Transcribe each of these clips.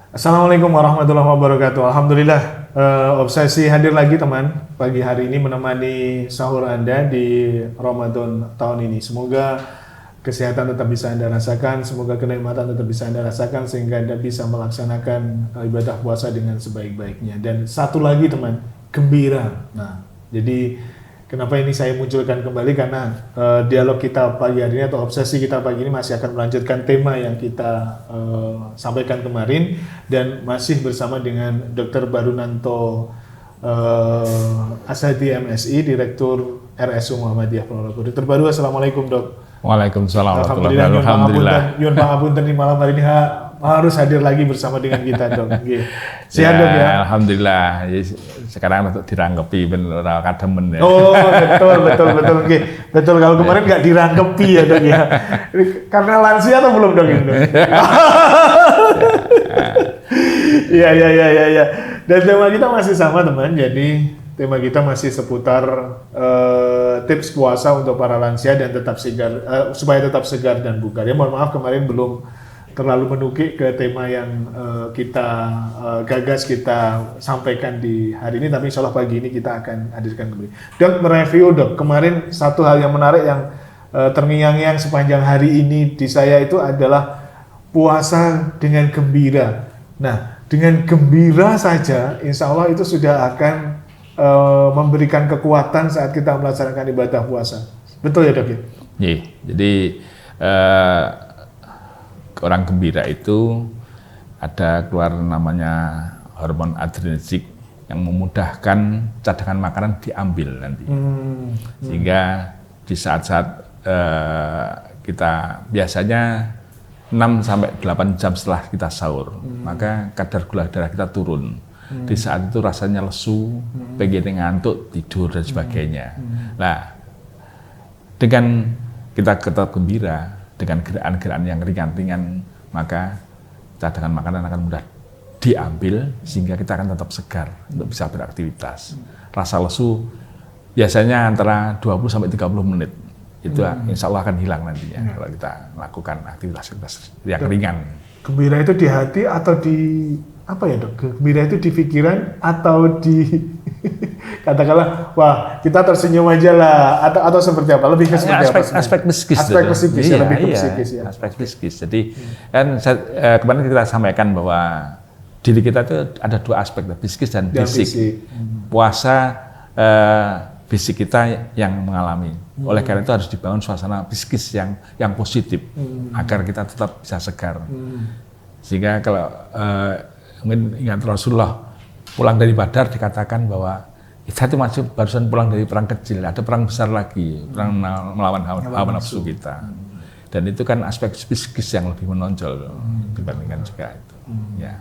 Assalamualaikum warahmatullahi wabarakatuh. Alhamdulillah, obsesi hadir lagi teman pagi hari ini menemani sahur Anda di Ramadan tahun ini. Semoga kesehatan tetap bisa Anda rasakan, semoga kenikmatan tetap bisa Anda rasakan sehingga Anda bisa melaksanakan ibadah puasa dengan sebaik-baiknya. Dan satu lagi teman, gembira. Nah, jadi kenapa ini saya munculkan kembali karena dialog kita pagi hari ini atau obsesi kita pagi ini masih akan melanjutkan tema yang kita sampaikan kemarin dan masih bersama dengan Dr. Barunanto Ashadi MSI, Direktur RSU Muhammadiyah Ponorogo. Dr. Baru, Assalamualaikum dok. Waalaikumsalam. Alhamdulillah. Yun pangapunten di malam hari ini harus hadir lagi bersama dengan kita dok. Sehat dok ya. Alhamdulillah. Sekarang untuk dirangkepi bener kademen ya. Oh betul. Betul kalau kemarin nggak dirangkepi ya dok ya. Karena lansia atau belum dok ini? Iya. Dan tema kita masih sama teman. Jadi tema kita masih seputar tips puasa untuk para lansia dan tetap segar, supaya tetap segar dan bugar. Ya mohon maaf kemarin belum terlalu menukik ke tema yang kita gagas, kita sampaikan di hari ini, tapi insya Allah pagi ini kita akan hadirkan kembali. Dok, mereview dok, kemarin satu hal yang menarik yang terngiang-ngiang sepanjang hari ini di saya itu adalah puasa dengan gembira. Nah, dengan gembira saja insya Allah itu sudah akan memberikan kekuatan saat kita melaksanakan ibadah puasa. Betul ya dok ya? Iya, jadi orang gembira itu ada keluar namanya hormon adrenergik yang memudahkan cadangan makanan diambil nanti. Sehingga di saat-saat kita biasanya 6-8 jam setelah kita sahur, maka kadar gula darah kita turun. Di saat itu rasanya lesu, pengen ngantuk, tidur dan sebagainya. Nah, dengan kita tetap gembira, dengan gerakan-gerakan yang ringan-ringan, maka cadangan makanan akan mudah diambil sehingga kita akan tetap segar untuk bisa beraktivitas. Rasa lesu biasanya antara 20-30 menit. Itu insya Allah akan hilang nantinya kalau kita melakukan aktivitas yang ringan. Gembira itu di hati atau di apa ya dok? Gembira itu di pikiran atau di katakanlah wah kita tersenyum aja lah atau seperti apa? Lebih ke seperti apa? Aspek psikis. Aspek psikis ya, lebih ke psikis ya. Aspek psikis. Jadi kan kemarin kita sampaikan bahwa diri kita itu ada dua aspek, psikis dan fisik. Puasa fisik kita yang mengalami. Oleh karena itu harus dibangun suasana psikis yang positif agar kita tetap bisa segar. Sehingga kalau mungkin ingat Rasulullah pulang dari Badar dikatakan bahwa kita itu masih barusan pulang dari perang kecil, ada perang besar lagi, perang melawan hawa nafsu kita. Dan itu kan aspek psikis yang lebih menonjol dibandingkan juga itu. Ya.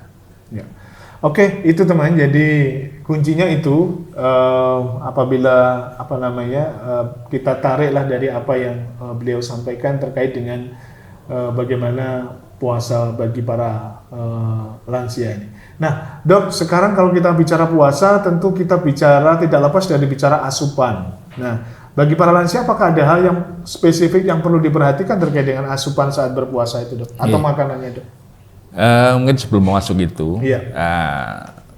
Oke, itu teman. Jadi kuncinya itu apabila kita tariklah dari apa yang beliau sampaikan terkait dengan bagaimana puasa bagi para lansia ini. Nah, dok, sekarang kalau kita bicara puasa, tentu kita bicara tidak lepas dari bicara asupan. Nah, bagi para lansia, apakah ada hal yang spesifik yang perlu diperhatikan terkait dengan asupan saat berpuasa itu, dok? Atau makanannya, dok? Mungkin sebelum masuk itu,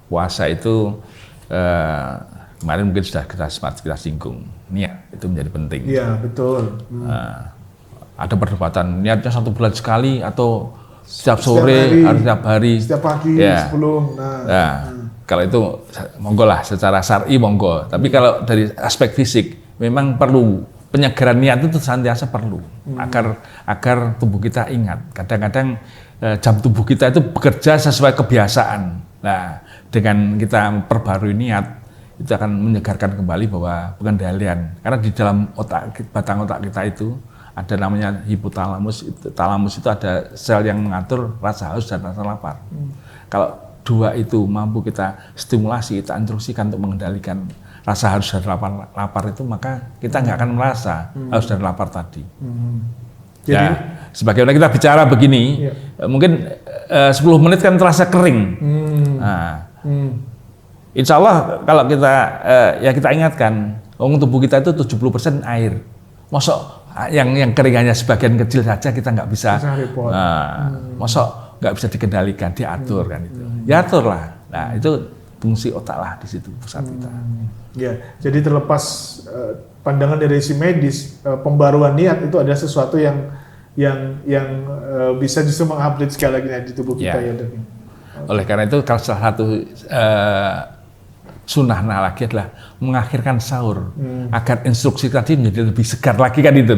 puasa itu kemarin mungkin sudah kita singgung, niat itu menjadi penting. Iya, betul. Ada perdebatan niatnya 1 bulan sekali atau setiap sore, harus setiap hari, setiap pagi sebelum. Kalau itu monggo lah secara syar'i monggo. Tapi kalau dari aspek fisik memang perlu penyegaran niat itu senantiasa perlu agar tubuh kita ingat. Kadang-kadang jam tubuh kita itu bekerja sesuai kebiasaan. Nah, dengan kita perbarui niat itu akan menyegarkan kembali bahwa pengendalian. Karena di dalam batang otak kita itu ada namanya hipotalamus. Talamus itu ada sel yang mengatur rasa haus dan rasa lapar. Kalau dua itu mampu kita stimulasi, kita instruksikan untuk mengendalikan rasa haus dan lapar itu, maka kita nggak akan merasa haus dan lapar tadi. Jadi, sebagaimana kita bicara begini, mungkin 10 menit kan terasa kering. Insya Allah kalau kita kita ingatkan, tubuh kita itu 70% air. Mosok yang keringannya sebagian kecil saja kita nggak bisa. Mosok nggak bisa dikendalikan, diatur kan itu. Ya atur lah. Nah itu fungsi otak lah di situ pusat kita. Ya, jadi terlepas pandangan dari si medis, pembaruan niat itu ada sesuatu yang bisa justru mengupdate sekali lagi di tubuh kita ya Dok. Oleh karena itu kalau salah satu sunnah lagi adalah mengakhirkan sahur agar instruksi tadi menjadi lebih segar lagi kan itu.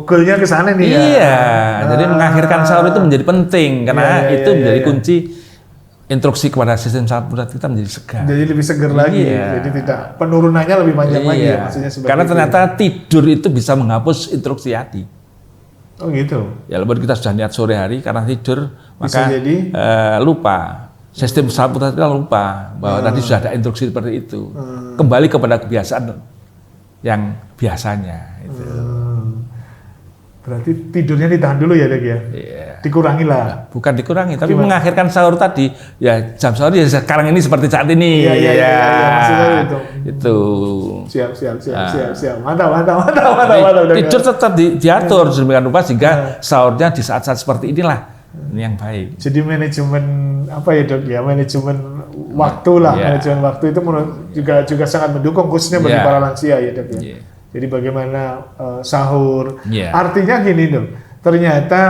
Goalnya ke sana nih ya. Iya, jadi mengakhirkan sahur itu menjadi penting karena itu menjadi kunci instruksi kepada sistem saraf pusat kita menjadi segar. Jadi lebih segar lagi, jadi tidak penurunannya lebih panjang lagi ya maksudnya. Karena ternyata tidur itu bisa menghapus instruksi hati. Oh gitu. Ya walaupun kita sudah niat sore hari karena tidur bisa maka jadi lupa. Sistem saraf pusat kita lupa bahwa tadi sudah ada instruksi seperti itu. Kembali kepada kebiasaan yang biasanya. Itu. Berarti tidurnya ditahan dulu ya Dok ya? Dikurangi lah. Bukan dikurangi, tapi mengakhirkan sahur tadi. Ya jam sahur ya sekarang ini seperti saat ini. Iya, maksudnya itu. Itu. Siap. Mantap. Tidur tetap diatur sedemikian rupa sehingga sahurnya di saat-saat seperti inilah. Ini yang baik. Jadi manajemen apa ya Dok ya? Manajemen waktu lah. Manajemen waktu itu juga sangat mendukung khususnya bagi para lansia ya Dok ya. Jadi bagaimana sahur. Artinya gini Dok. Ternyata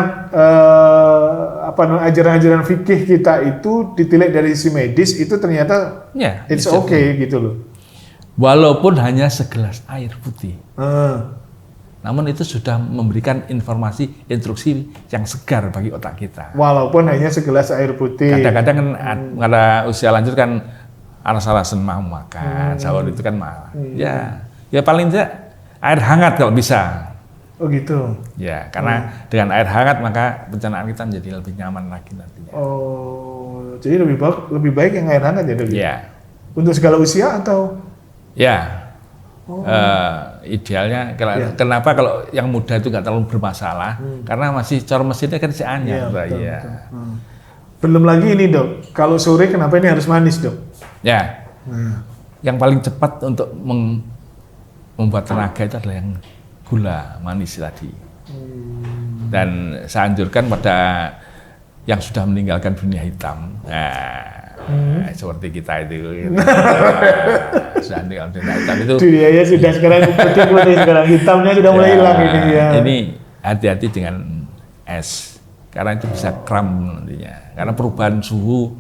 ajaran-ajaran fikih kita itu ditilik dari si medis itu ternyata it's okay gitu loh. Walaupun hanya segelas air putih. Namun itu sudah memberikan informasi, instruksi yang segar bagi otak kita. Walaupun hanya segelas air putih. Kadang-kadang kan pada usia lanjut kan alas-alasan mau makan, sahur itu kan mahal. Ya paling tidak air hangat kalau bisa. Oh gitu. Ya, karena dengan air hangat maka pencernaan kita menjadi lebih nyaman lagi nantinya. Oh, jadi lebih baik yang air hangat ya Dok? Iya. Untuk segala usia atau? Ya. Idealnya kenapa kalau yang muda itu nggak terlalu bermasalah karena masih cor mesinnya kan si anyar. Betul. Belum lagi ini Dok, kalau sore kenapa ini harus manis Dok? Ya. Yang paling cepat untuk membuat tenaga itu adalah yang gula manis tadi. Dan saya anjurkan pada yang sudah meninggalkan dunia hitam. Seperti kita itu. Sudah meninggalkan dunia hitam itu. Dunianya sudah sekarang putih, sekarang hitamnya sudah mulai hilang ini ya. Ini hati-hati dengan es. Karena itu bisa kram nantinya. Karena perubahan suhu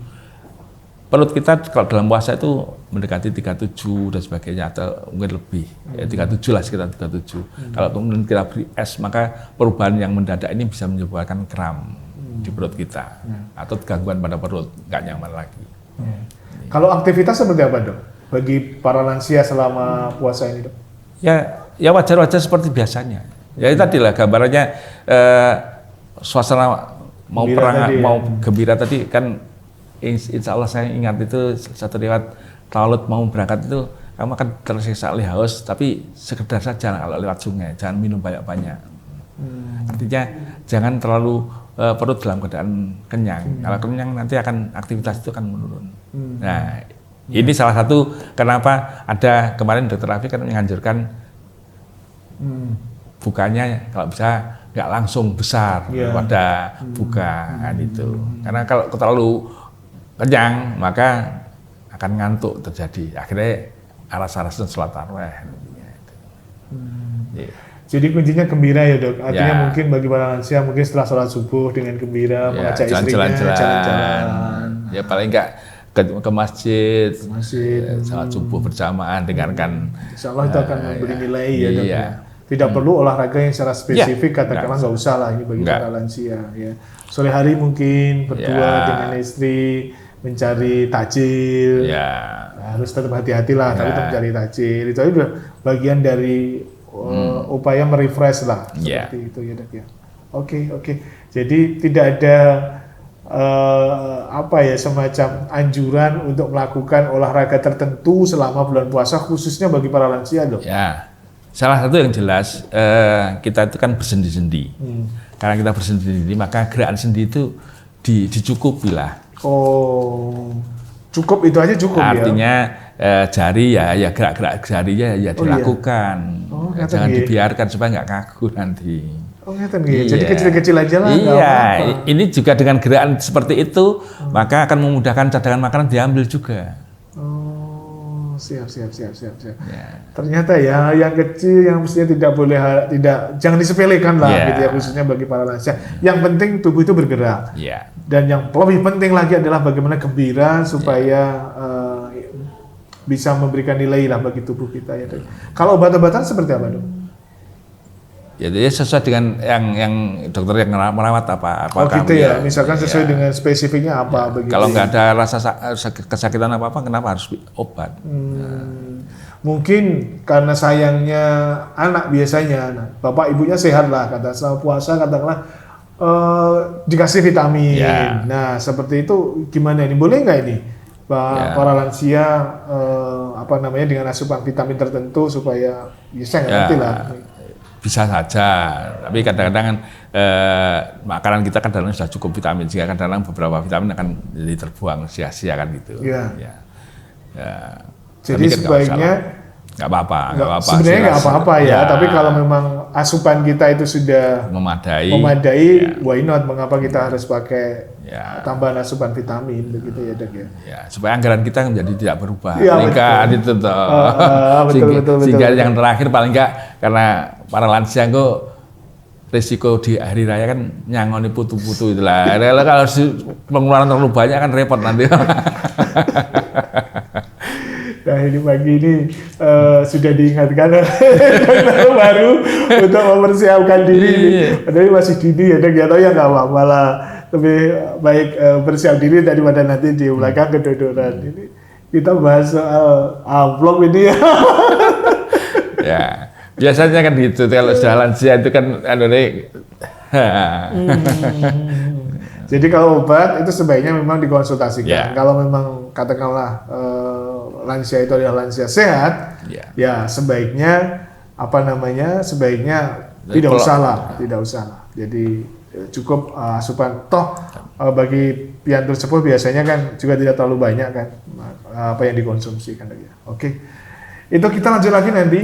perut kita kalau dalam puasa itu mendekati 37 dan sebagainya atau mungkin lebih. 37 lah, sekitar 37. Kalau kemudian kita beri es maka perubahan yang mendadak ini bisa menyebabkan kram di perut kita atau gangguan pada perut, nggak nyaman lagi. Kalau aktivitas seperti apa Dok bagi para lansia selama puasa ini Dok? Ya wajar-wajar seperti biasanya. Ya tadi lah gambarannya suasana mau perang mau gembira tadi kan. Insya Allah saya ingat itu satu lewat laut mau berangkat itu kamu akan tersiksa oleh haus tapi sekedar saja kalau lewat sungai, jangan minum banyak-banyak. Artinya jangan terlalu perut dalam keadaan kenyang. Kalau kenyang nanti akan aktivitas itu akan menurun. Nah ini salah satu kenapa ada kemarin Dokter Rafi kan menganjurkan bukanya kalau bisa nggak langsung besar pada bukaan itu. Karena kalau terlalu kenyang maka akan ngantuk terjadi. Akhirnya aras-arasan sholat tarawih. Jadi kuncinya gembira ya Dok. Artinya mungkin bagi para lansia mungkin setelah sholat subuh dengan gembira mengajak istrinya jalan-jalan. Ya paling enggak ke masjid, sholat subuh berjamaah dengarkan. Insya Allah itu akan memberi nilai ya Dok. Tidak perlu olahraga yang secara spesifik katakanlah nggak usah lah ini bagi para lansia. Ya. Sore hari mungkin berdua dengan istri mencari takjil, harus tetap hati-hati lah, tapi tetap mencari takjil. Itu juga bagian dari upaya merefresh lah, seperti itu ya Dok ya. Oke. Jadi tidak ada semacam anjuran untuk melakukan olahraga tertentu selama bulan puasa khususnya bagi para lansia Dok. Ya, salah satu yang jelas kita itu kan bersendi-sendi. Karena kita bersendi-sendi maka gerakan sendi itu dicukupi lah. Oh, cukup itu aja cukup. Artinya jari ya gerak-gerak jarinya ya dilakukan. Jangan dibiarkan supaya nggak kaku nanti. Oh ngeten nggih. Jadi kecil-kecil aja lah. Iya, ini juga dengan gerakan seperti itu, maka akan memudahkan cadangan makanan diambil juga. Oh, siap. Ya. Ternyata ya yang kecil yang mestinya jangan disepelekan lah gitu ya, khususnya bagi para lansia. Yang penting tubuh itu bergerak. Ya. Dan yang lebih penting lagi adalah bagaimana gembira supaya bisa memberikan nilai lah bagi tubuh kita ya. Kalau obat-obatan seperti apa, Dok? Ya, jadi sesuai dengan yang dokter yang merawat apa gitu ya. Misalkan sesuai dengan spesifiknya apa begitu. Kalau nggak ada rasa kesakitan apa kenapa harus obat? Mungkin karena sayangnya anak biasanya, bapak ibunya sehat lah, kata selama puasa katakanlah dikasih vitamin. Nah seperti itu gimana ini? Boleh nggak ini para lansia dengan asupan vitamin tertentu supaya bisa nggak ngerti lah. Bisa saja, tapi kadang-kadang kan makanan kita kadang-kadang sudah cukup vitamin, sehingga kadang-kadang beberapa vitamin akan jadi terbuang sia-sia kan gitu. Jadi sebaiknya nggak apa-apa. Sebenarnya nggak apa-apa ya, tapi kalau memang asupan kita itu sudah memadai, why not? Mengapa kita harus pakai tambahan asupan vitamin begitu ya, Dok ya? Supaya anggaran kita menjadi tidak berubah. Paling nggak itu toh. Sehingga yang terakhir paling nggak karena para lansia kok risiko di hari raya kan nyangoni putu-putu itulah. Kalau pengeluaran terlalu banyak kan repot nanti. Nah ini pagi ini sudah diingatkan dokter baru untuk mempersiapkan diri. Padahal masih dini ya, Dok ya, atau ya nggak apa-apa lah. Lebih baik bersiap diri daripada nanti di belakang kedodoran. Ini kita bahas soal amplop ini ya. Ya, biasanya kan gitu. Kalau sudah lansia itu kan Jadi kalau obat itu sebaiknya memang dikonsultasikan. Kalau memang katakanlah lansia itu adalah lansia sehat, ya sebaiknya tidak usah lah. Jadi cukup asupan bagi piantur sepuh biasanya kan juga tidak terlalu banyak kan apa yang dikonsumsi kan ya. Oke. Itu kita lanjut lagi nanti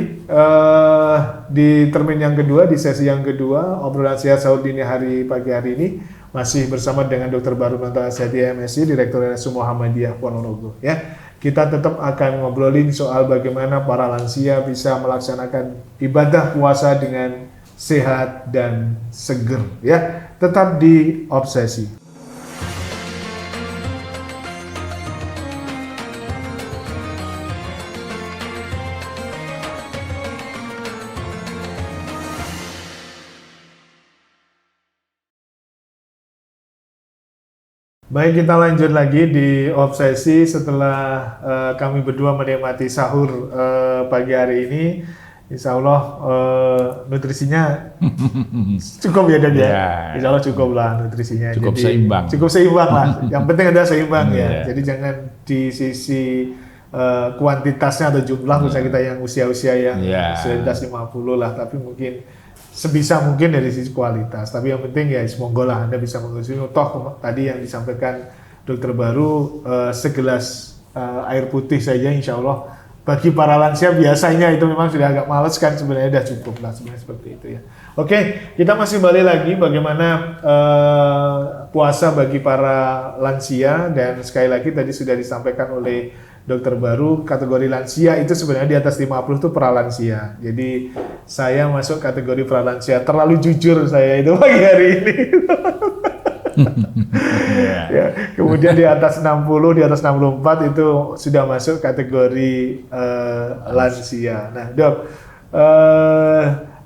di termin yang kedua, di sesi yang kedua obrolan sehat sahur dini hari pagi hari ini masih bersama dengan Dr. Barunanto Asyadi MSc, Direktur RSUD Muhammadiyah Ponorogo ya. Kita tetap akan ngobrolin soal bagaimana para lansia bisa melaksanakan ibadah puasa dengan sehat dan seger ya. Tetap di Obsesi. Baik, kita lanjut lagi di Obsesi setelah kami berdua menikmati sahur pagi hari ini. Insya Allah nutrisinya cukup ya, Dok ya? Insya Allah cukup lah nutrisinya. Cukup seimbang. Cukup seimbang lah. Yang penting ada seimbang ya. Jadi jangan di sisi kuantitasnya atau jumlah, misalnya kita yang usia-usia yang sudah di atas 50 lah, tapi mungkin sebisa mungkin dari sisi kualitas. Tapi yang penting ya semoga lah Anda bisa mengonsumsi. Toh tadi yang disampaikan dokter baru segelas air putih saja insya Allah bagi para lansia biasanya itu memang sudah agak males kan, sebenarnya sudah cukup lah sebenarnya seperti itu ya. Oke, kita masih balik lagi bagaimana puasa bagi para lansia, dan sekali lagi tadi sudah disampaikan oleh dokter baru, kategori lansia itu sebenarnya di atas 50 itu pralansia. Jadi saya masuk kategori pralansia. Terlalu jujur saya itu pagi hari ini. Ya, kemudian di atas 60, di atas 64 itu sudah masuk kategori lansia. Nah, Dok,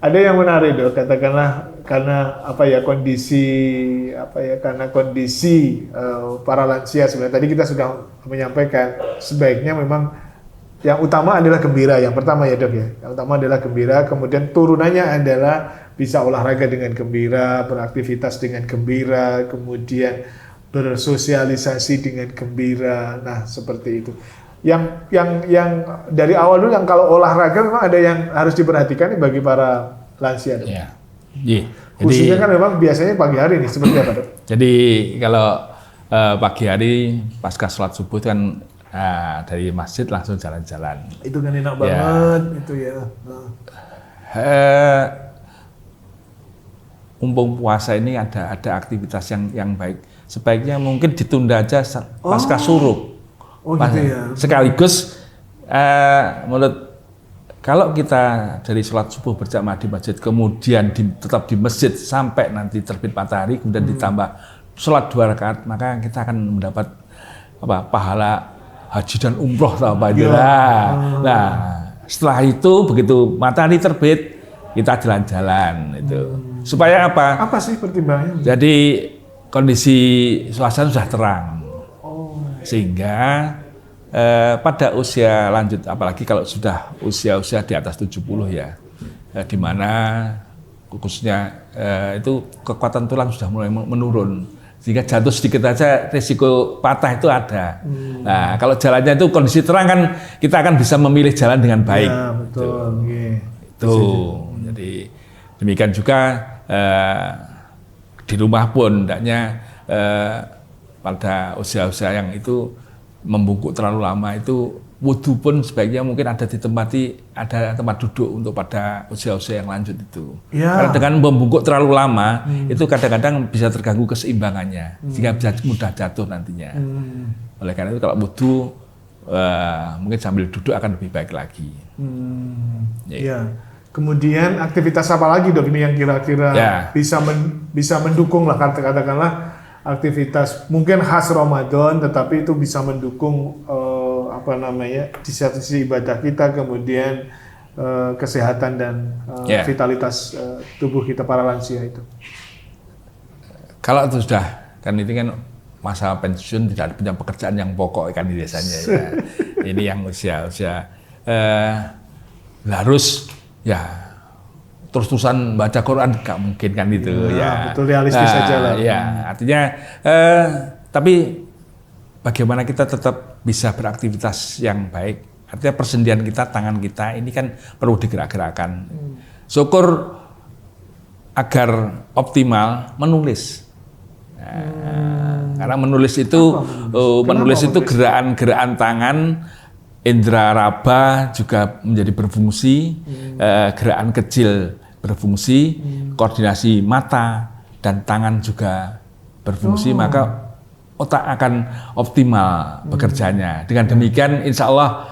ada yang menarik, Dok, katakanlah karena kondisi para lansia sebenarnya tadi kita sudah menyampaikan sebaiknya memang yang utama adalah gembira. Yang pertama ya, Dok ya. Yang utama adalah gembira, kemudian turunannya adalah bisa olahraga dengan gembira, beraktivitas dengan gembira, kemudian bersosialisasi dengan gembira. Nah, seperti itu. Yang dari awal dulu, yang kalau olahraga memang ada yang harus diperhatikan nih bagi para lansia, Dok. Khususnya kan memang biasanya pagi hari nih, seperti apa, Dok? Jadi kalau pagi hari pasca sholat subuh kan dari masjid langsung jalan-jalan. Itu kan enak banget, itu ya. mumpung puasa ini ada aktivitas yang baik. Sebaiknya mungkin ditunda aja pasca suruh. Oh gitu ya. Sekaligus menurut kalau kita dari sholat subuh berjamaah di masjid, kemudian tetap di masjid sampai nanti terbit matahari, kemudian ditambah sholat 2 rakaat, maka kita akan mendapat pahala haji dan umroh atau apa itu. Nah, setelah itu begitu matahari terbit, kita jalan-jalan itu. Supaya apa? Apa sih pertimbangannya? Jadi kondisi suasana sudah terang. Sehingga pada usia lanjut, apalagi kalau sudah usia di atas 70 ya, di mana khususnya itu kekuatan tulang sudah mulai menurun. Sehingga jatuh sedikit aja risiko patah itu ada. Nah, kalau jalannya itu kondisi terang kan kita akan bisa memilih jalan dengan baik. Ya, betul. Itu. Jadi demikian juga di rumah pun hendaknya pada usia-usia yang itu membungkuk terlalu lama itu wudhu pun sebaiknya mungkin ada tempat duduk untuk pada usia-usia yang lanjut itu. Ya. Karena dengan membungkuk terlalu lama itu kadang-kadang bisa terganggu keseimbangannya sehingga bisa mudah jatuh nantinya. Oleh karena itu kalau wudhu mungkin sambil duduk akan lebih baik lagi. Ya. Kemudian aktivitas apa lagi dok ini yang kira-kira bisa mendukung lah katakanlah aktivitas mungkin khas Ramadan tetapi itu bisa mendukung di sisi ibadah kita, kemudian kesehatan dan vitalitas tubuh kita para lansia itu. Kalau itu sudah kan itu kan masa pensiun, tidak punya pekerjaan yang pokok kan biasanya ya. Ini yang usia harus ya terus-terusan baca Quran nggak mungkin kan itu ya. Betul, realistis saja lah. Ya, artinya tapi bagaimana kita tetap bisa beraktivitas yang baik. Artinya persendian kita, tangan kita ini kan perlu digerak-gerakkan. Syukur agar optimal menulis. Karena menulis itu gerakan-gerakan tangan, indera raba juga menjadi berfungsi, gerakan kecil berfungsi, koordinasi mata dan tangan juga berfungsi, maka otak akan optimal bekerjanya. Dengan demikian insya Allah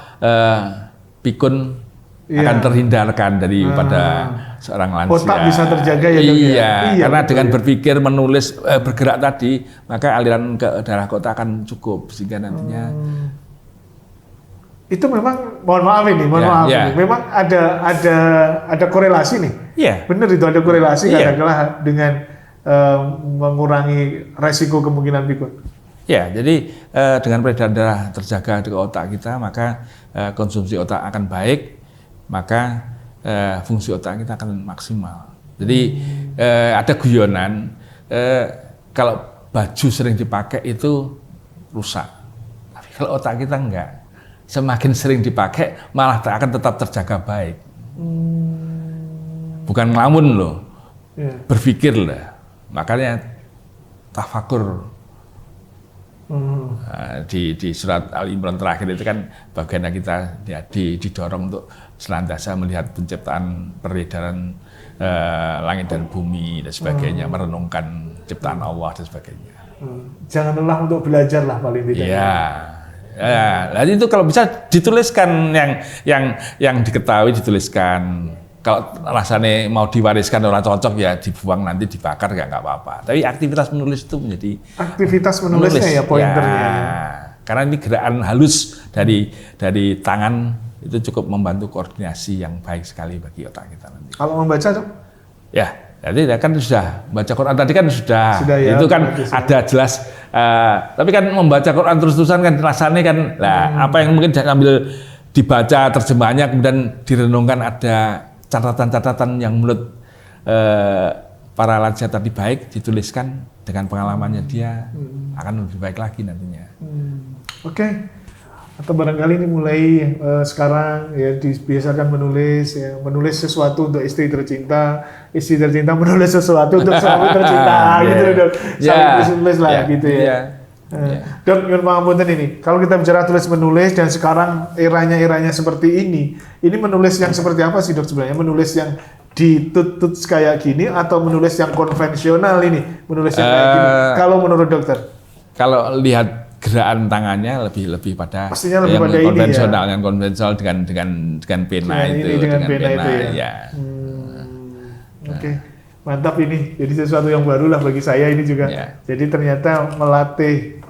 pikun akan terhindarkan daripada seorang lansia. Otak bisa terjaga ya dok. Iya, karena dengan berpikir, menulis, bergerak tadi, maka aliran ke darah ke otak akan cukup sehingga nantinya itu memang mohon maaf ini, memang ada korelasi nih. Iya. Benar itu ada korelasi katakanlah dengan mengurangi resiko kemungkinan pikun. Ya, jadi dengan peredaran darah terjaga di otak kita, maka konsumsi otak akan baik, maka fungsi otak kita akan maksimal. Jadi ada guyonan, kalau baju sering dipakai itu rusak, tapi kalau otak kita enggak. Semakin sering dipakai malah akan tetap terjaga baik. Bukan ngelamun loh, berpikir lah. Makanya tafakur di surat Al-Imran terakhir itu kan bagian kita didorong untuk senantiasa melihat penciptaan peredaran langit dan bumi dan sebagainya, merenungkan ciptaan Allah dan sebagainya. Jangan lelah untuk belajar lah paling tidak. Iya. Ya, jadi itu kalau bisa dituliskan yang diketahui dituliskan. Kalau rasanya mau diwariskan orang cocok ya dibuang nanti dibakar nggak apa-apa. Tapi aktivitas menulis itu menjadi aktivitas menulisnya ya pointernya. Ya, karena ini gerakan halus dari tangan itu cukup membantu koordinasi yang baik sekali bagi otak kita nanti. Kalau membaca dok? Ya. Jadi kan sudah baca Quran tadi kan sudah ya, itu kan ada jelas. Tapi kan membaca Quran terus-terusan kan rasanya kan, apa yang mungkin sambil dibaca terjemahannya kemudian direnungkan ada catatan-catatan yang menurut para lansia tadi baik dituliskan dengan pengalamannya dia akan lebih baik lagi nantinya. Oke. Atau barangkali ini mulai sekarang ya dibiasakan menulis sesuatu untuk istri tercinta menulis sesuatu untuk suami tercinta gitu dok, tulis lah gitu ya. Dok, nyuwun pangapunten ini. Kalau kita bicara tulis menulis dan sekarang eranya seperti ini menulis yang seperti apa sih dok sebenarnya? Menulis yang ditutut kayak gini atau menulis yang konvensional ini, menulis yang kayak gini? Kalau menurut dokter? Kalau lihat gerakan tangannya lebih pada pastinya lebih yang pada konvensional, ini ya? dengan konvensional dengan pena itu, dengan pena itu ya. ya. Oke. Mantap ini, jadi sesuatu yang baru lah bagi saya ini juga. Ya. Jadi ternyata melatih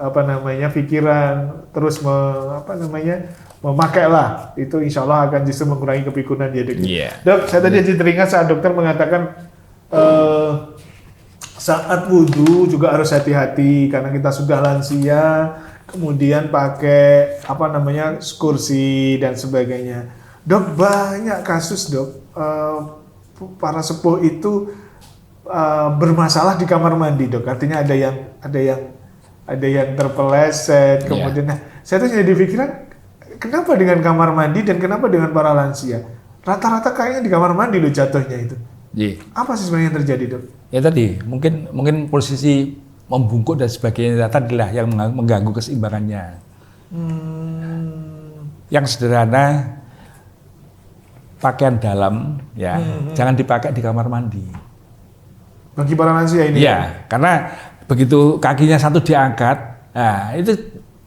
pikiran, terus memakai lah, itu insya Allah akan justru mengurangi kepikunan ya dok. Yeah. Dok, saya tadi jadi teringat saat dokter mengatakan saat wudhu juga harus hati-hati karena kita sudah lansia, kemudian pakai kursi dan sebagainya. Dok, banyak kasus dok, para sepuh itu bermasalah di kamar mandi dok, artinya ada yang terpeleset, kemudian saya tuh jadi pikiran kenapa dengan kamar mandi dan kenapa dengan para lansia rata-rata kayaknya di kamar mandi loh jatuhnya itu. Apa sih sebenarnya yang terjadi dok? Ya tadi mungkin posisi membungkuk dan sebagainya tadilah yang mengganggu keseimbangannya. Yang sederhana, pakaian dalam ya jangan dipakai di kamar mandi. Bagi para lansia ini? Iya, karena begitu kakinya satu diangkat, nah itu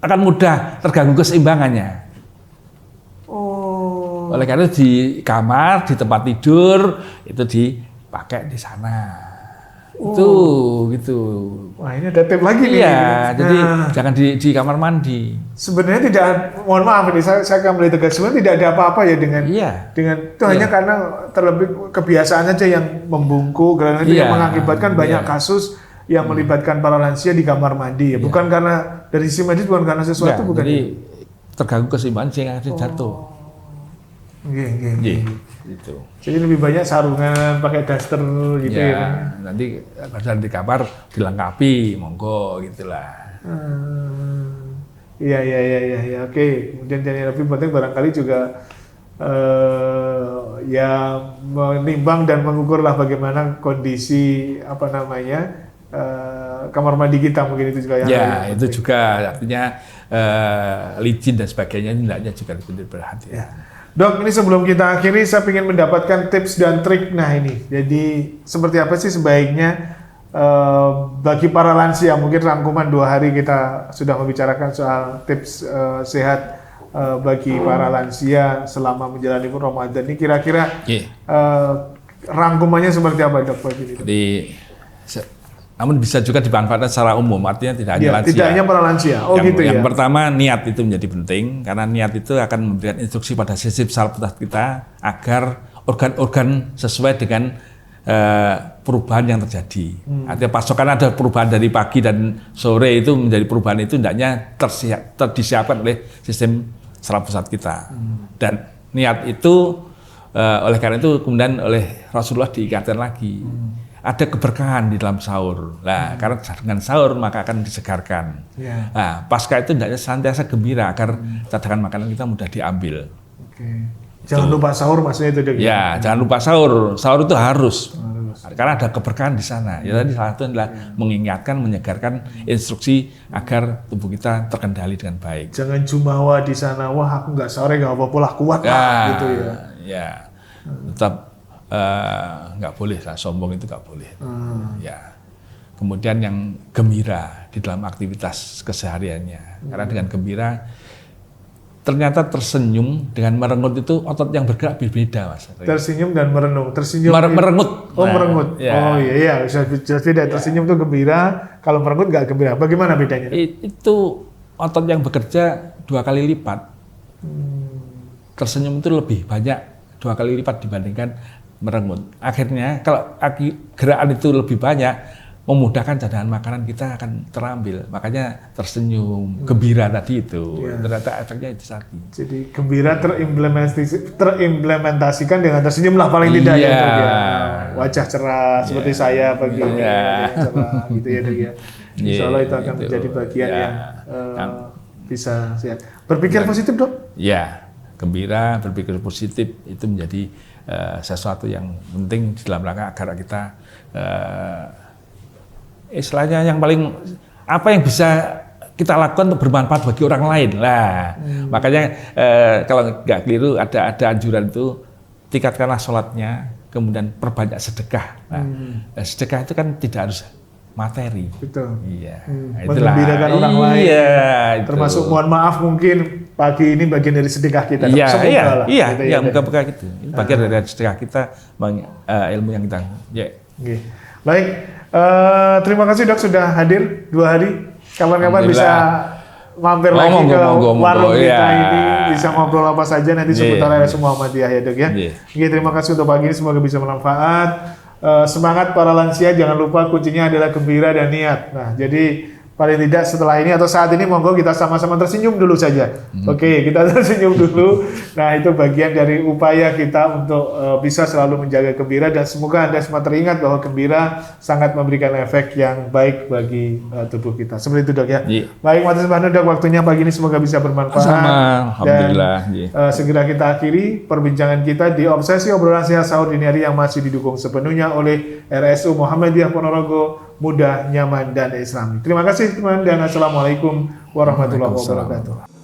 akan mudah terganggu keseimbangannya. Oh. Oleh karena di kamar, di tempat tidur itu dipakai di sana. Itu gitu. Wah, ini ada tip lagi nih. Iya, jadi jangan di kamar mandi. Sebenarnya tidak, mohon maaf ini saya kembali tegas, sebenarnya tidak ada apa-apa ya dengan itu hanya karena terlebih kebiasaan aja yang membungkuk, karena itu yang mengakibatkan banyak kasus yang melibatkan para lansia di kamar mandi ya. Bukan karena dari sisi medis, bukan karena sesuatu, bukan. Jadi terganggu keseimbangan sehingga jatuh. Gitu. Jadi lebih banyak sarungan, pakai daster gitu ya. Nanti pada di kamar dilengkapi, monggo gitulah. Iya. Oke. Kemudian yang lebih penting barangkali juga ya menimbang dan mengukur lah bagaimana kondisi kamar mandi kita, mungkin itu juga yang itu juga artinya licin dan sebagainya, hendaknya juga lebih berhati. Dok, ini sebelum kita akhiri, saya ingin mendapatkan tips dan trik. Nah ini, jadi seperti apa sih sebaiknya bagi para lansia? Mungkin rangkuman 2 hari kita sudah membicarakan soal tips sehat bagi para lansia selama menjalani Ramadan. Ini kira-kira rangkumannya seperti apa dok? Jadi, namun bisa juga dimanfaatkan secara umum, artinya tidak hanya lansia. Tidak hanya para lansia. Yang pertama, niat itu menjadi penting, karena niat itu akan memberikan instruksi pada sistem saraf pusat kita agar organ-organ sesuai dengan perubahan yang terjadi. Artinya pasokan ada perubahan dari pagi dan sore itu menjadi perubahan itu hendaknya disiapkan oleh sistem saraf pusat kita. Dan niat itu oleh karena itu kemudian oleh Rasulullah diingatkan lagi. Ada keberkahan di dalam sahur. Nah, karena dengan sahur maka akan disegarkan. Nah, pasca itu hendaknya senantiasa gembira agar cadangan makanan kita mudah diambil. Jangan lupa sahur maksudnya itu dok. Ya, jangan lupa sahur. Sahur itu harus. Karena ada keberkahan di sana. Ya tadi salah satu adalah mengingatkan, menyegarkan instruksi agar tubuh kita terkendali dengan baik. Jangan jumawa di sana. Wah, aku nggak sahur nggak apa-apa lah, kuat lah gitu ya. Ya, tetap nggak boleh lah, sombong itu nggak boleh. Ya, kemudian yang gembira di dalam aktivitas kesehariannya, karena dengan gembira ternyata tersenyum dengan merengut itu otot yang bergerak berbeda, Mas. Tersenyum dan merenung, tersenyum merengut. Merengut. Oh iya, bisa beda. Tersenyum itu gembira, kalau merengut nggak gembira. Bagaimana bedanya? Itu otot yang bekerja 2 kali lipat. Tersenyum itu lebih banyak 2 kali lipat dibandingkan merengut. Akhirnya kalau gerakan itu lebih banyak, memudahkan cadangan makanan kita akan terambil. Makanya tersenyum, gembira tadi itu. Ternyata efeknya itu tadi. Jadi gembira terimplementasikan dengan tersenyum lah paling tidak ya. Wajah cerah seperti saya pagi ini, cerah gitu ya dok ya. Insya Allah itu akan menjadi bagian yang bisa sehat. Berpikir positif dok? Ya, gembira, berpikir positif itu menjadi sesuatu yang penting di dalam rangka agar kita istilahnya yang paling apa yang bisa kita lakukan untuk bermanfaat bagi orang lain lah. Makanya kalau nggak keliru ada anjuran itu tingkatkanlah sholatnya, kemudian perbanyak sedekah. Nah, sedekah itu kan tidak harus materi. Betul. Iya. Menggembirakan orang lain. Iya. Termasuk mohon maaf mungkin pagi ini bagian dari sedekah kita. Iya, Semoga lah, iya, gitu iya, ya. moga-moga gitu. Ini bagian dari sedekah kita, ilmu yang kita. Ya. Oke. Baik, terima kasih Dok sudah hadir 2 hari. Kapan-kapan bisa mampir lagi ke warung kita ini, bisa ngobrol apa saja nanti seputar RSU Muhammadiyah ya Dok ya. Oke, terima kasih untuk pagi ini, semoga bisa bermanfaat. Semangat para lansia, jangan lupa kuncinya adalah gembira dan niat. Nah, jadi paling tidak setelah ini atau saat ini monggo kita sama-sama tersenyum dulu saja. Oke, kita tersenyum dulu. Nah, itu bagian dari upaya kita untuk bisa selalu menjaga gembira, dan semoga Anda semua teringat bahwa gembira sangat memberikan efek yang baik bagi tubuh kita. Seperti itu Dok ya. Baik, matur nuwun Dok, waktunya pagi ini semoga bisa bermanfaat. Alhamdulillah. Dan segera kita akhiri perbincangan kita di Obsesi Obrolan Sehat Sahur Dini Hari yang masih didukung sepenuhnya oleh RSU Muhammadiyah Ponorogo, mudah, nyaman, dan Islami. Terima kasih teman, dan assalamualaikum warahmatullahi wabarakatuh.